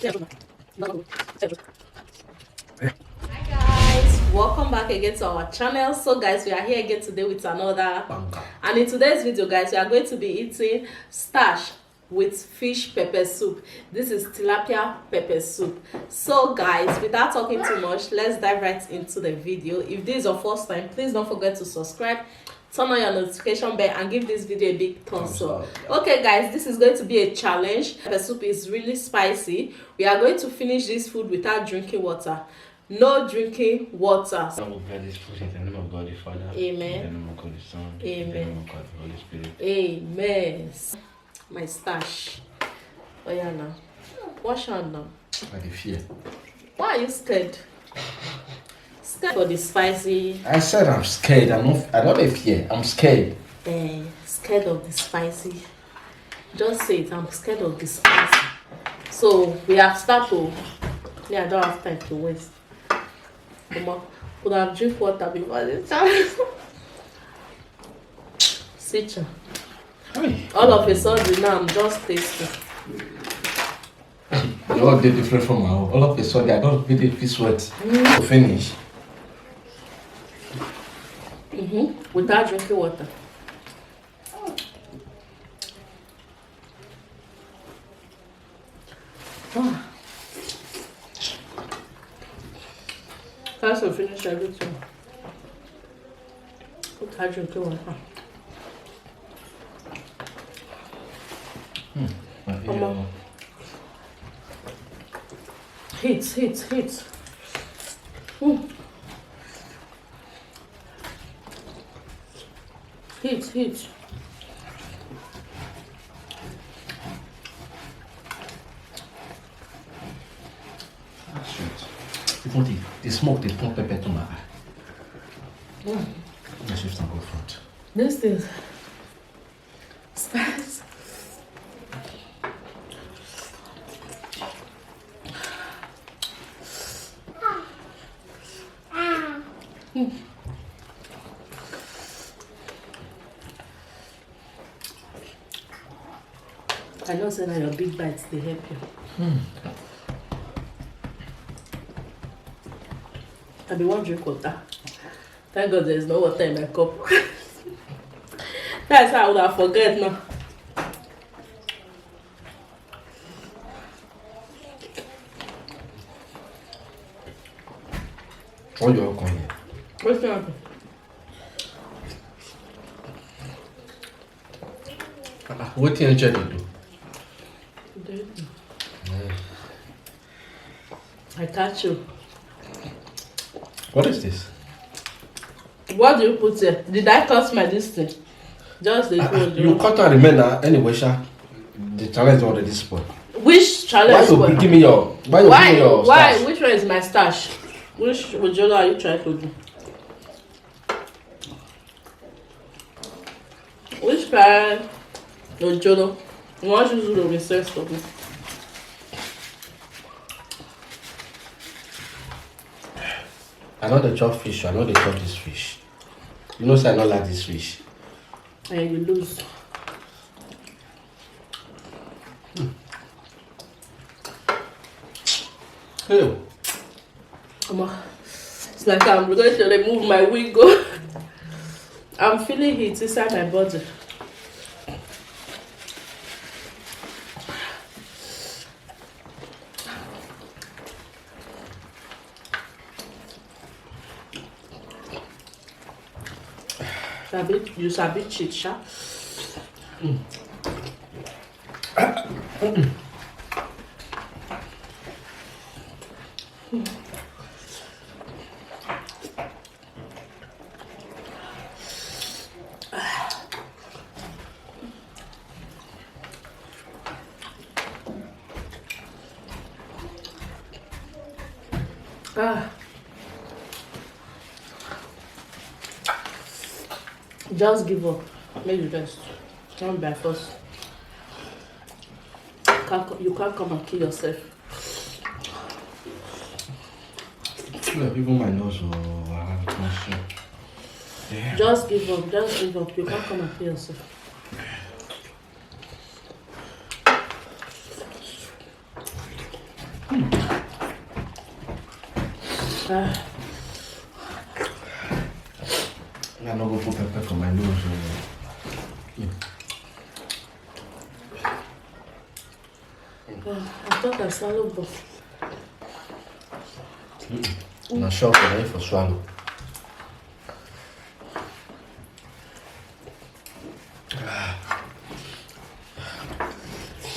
Guys, welcome back again to our channel. So guys, we are here again today with another banger. And in today's video guys, we are going to be eating starch with fish pepper soup. This is tilapia pepper soup. So guys, without talking too much, let's dive right into the video. If this is your first time, please don't forget to subscribe, turn on your notification bell, and give this video a big thumbs up. Okay guys, this is going to be a challenge. Pepper soup is really spicy. We are going to finish this food without drinking water. No drinking water. I will bless this food in the name of God the Father. Amen. In the name of God the Son. Amen. In the name of God the Holy Spirit. Amen. My stash. Oh yeah, now wash hand now. I dey fear. Why are you scared? Scared for the spicy. I said I'm scared. I don't dey fear. I'm scared. Scared of the spicy. Just say it. I'm scared of the spicy. So we have started. Yeah, I don't have time to waste. Could have drink water before this time. Sicha. All of a sudden now I'm just tasting. You all dey different from my own. All of a sudden I don't really feel sweat to finish. Without drinking water. That's to finish everything. Without drinking water. Heat. Heat. Even the smoke, they put pepper to my eye. Let's shift and go front. This is spice. I know say na your big bites they help you. I be one drink water. Thank God there is no water in my cup. That's how I would have forget now. What you all going here? What's happening? What did you do? I catch you. What is this? What do you put here? Did I cut my distance? Just the food. You cut out the men anyway, Sha. The challenge is already spoiled. Which challenge? Why you give me your? Why you give me your Why? stash? Which one is my stash? Which jollof are you trying to do? Which kind of jollof? You want to do the research for me? I know they chop fish. I know they chop this fish. You know, say I don't like this fish. And you lose. Hey. It's like I'm going to remove my wig. I'm feeling heat inside my body. You sabi cheat, sha? Just give up. Make the best. Don't by force. You can't come and kill yourself. Yeah, even my nose will have consumed. Yeah. Just give up. Just give up. You can't come and kill yourself. I'm not going to put pepper for my nose. I thought I swallowed, but I'm not sure for swallow.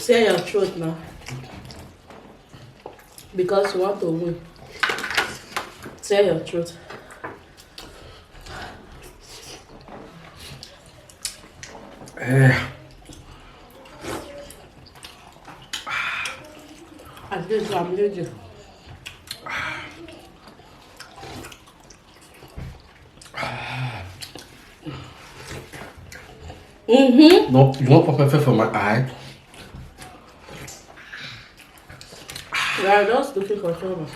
clear your throat now. Because you want to win. Clear your throat. At least I'm leading. No, you want pepper for my eye? We are just looking for trouble.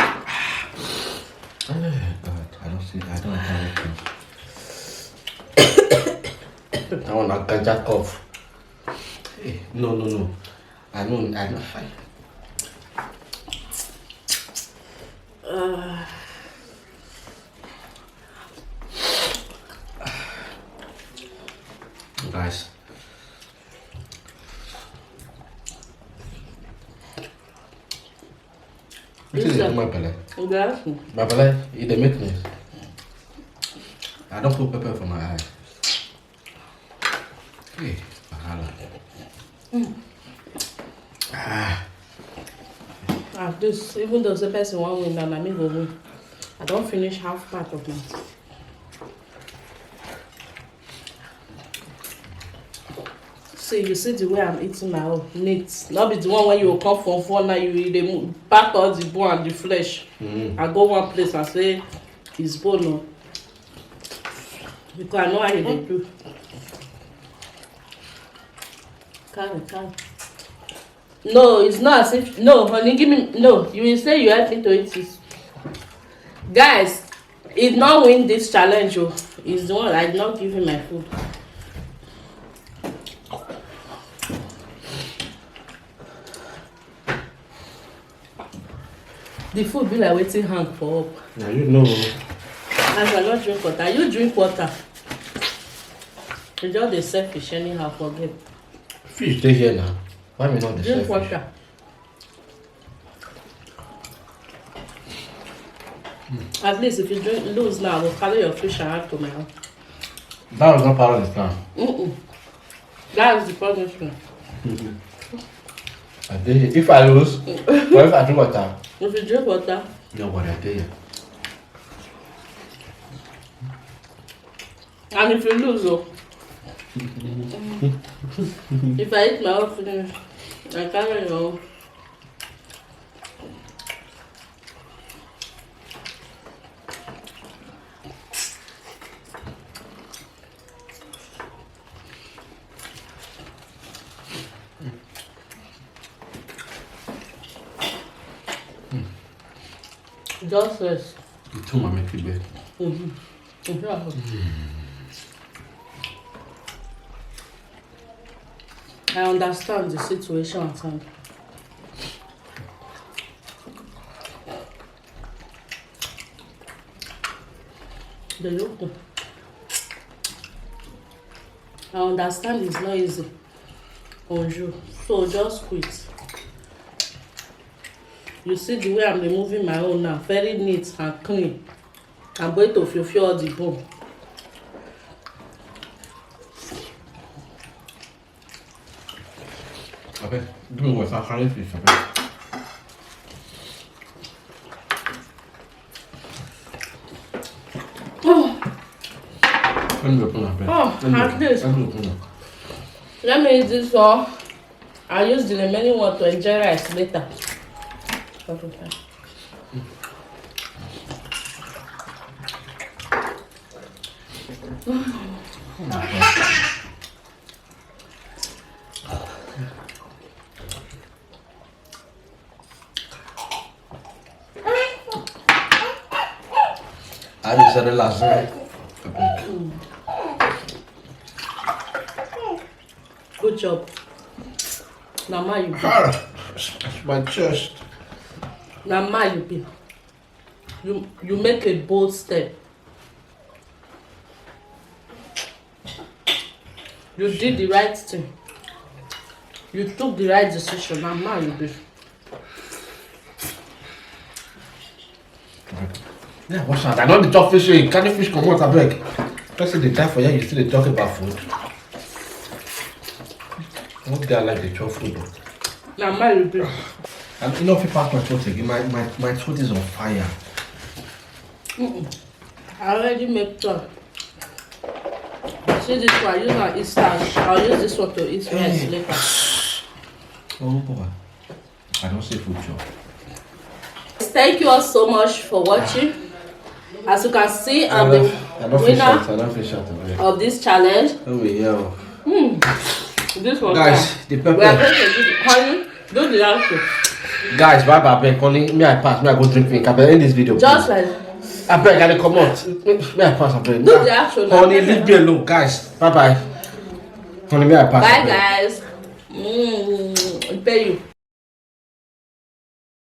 God, I don't see. I don't have anything. I want to jack off. Hey, no. I know. Guys. This is my belly. My belly, it make me. I don't put pepper for my eye. Hey, At this, even though the person won't win, then I may go win. I don't finish half part of mine. See, you see the way I'm eating my own meat. Not be the one when you come from phone now you they pack all the bone and the flesh. I go one place and say it's bone. No. Because I know how they do. Carry. No, it's not as if no, honey, give me no. You will say you help me to eat this. Guys, it's not win this challenge. Oh. It's the one I did not give him my food. The food be like waiting hang for up. Now you know. As I not drink water. You drink water. You just the selfish anyhow forget. Fish stay here now. Why me not the Drink selfish? water. At least if you drink lose now, I will carry your fish and add to my house. That was not part of the plan. That is the punishment. I did. If I lose, what if I drink water? If you drink water, No, what I did. and if you lose, oh, if I eat my own finish, I carry your own. Just rest. You told me make it bed. I understand the situation at hand. They look good. I understand it's not easy on you, so just quit. You see the way I'm removing my own now, very neat and clean. I'm going to fulfill all the bone. Okay, give me water. Carry fish. Okay. Let me open up. At least. Let me eat this one. I'll use the remaining one to enjoy rice later. Okay. I just said it last night. Good job. Now ma you be. It's my chest. Now ma you be. You make a bold step. You did the right thing. You took the right decision. Now ma you be. Yeah, what's that? I know the talk fish. Can the fish come out? I beg. Just they die for you. You still they talk about food. What guy like the chop food? Now ma you be. And you know if you pass my throat again, my throat is on fire. I already make sure. See this one, use my eat starch. I'll use this one to eat rice later. Oh boy. I don't say food chop. Thank you all so much for watching. As you can see, I'm the winner of this challenge. Oh yeah. This one, guys, the pepper. We are going to do the honey. Do the last one. Guys, bye bye. Beg, honey, me I pass. Me I go drink drink. I beg end this video. Just please. like. I beg, I come out. Me I pass. I beg. Do the action. Honey, leave me alone, guys. Bye bye. Honey, me I pass. Bye guys. Pay you.